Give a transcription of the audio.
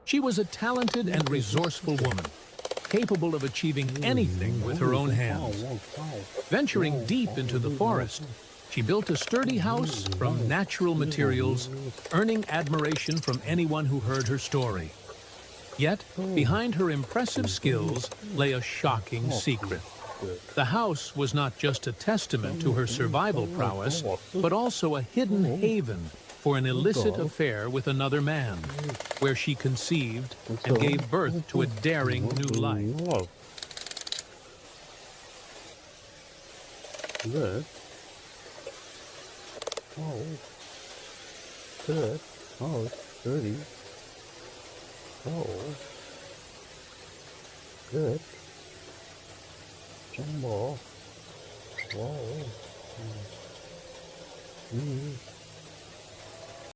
She was a talented and resourceful woman, capable of achieving anything with her own hands. Venturing deep into the forest, she built a sturdy house from natural materials, earning admiration from anyone who heard her story. Yet, behind her impressive skills lay a shocking secret. The house was not just a testament to her survival prowess, but also a hidden haven for an illicit affair with another man, where she conceived and gave birth to a daring new life. Good. Oh. Good. Oh, it's dirty. Oh. Good. Jumbo. Whoa.